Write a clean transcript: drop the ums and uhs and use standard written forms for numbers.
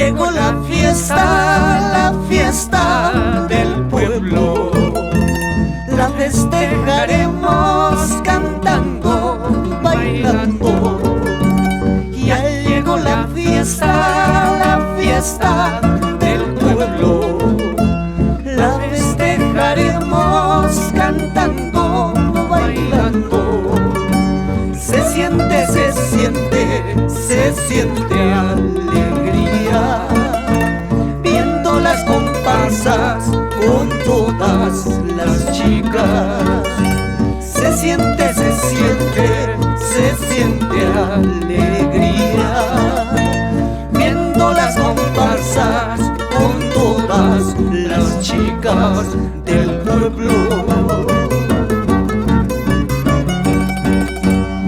llegó la fiesta del pueblo. La festejaremos cantando, bailando. Ya llegó la fiesta del pueblo. La festejaremos cantando, bailando. Se siente alegría viendo las comparsas con todas las chicas. Se siente alegría viendo las comparsas con todas las chicas del pueblo.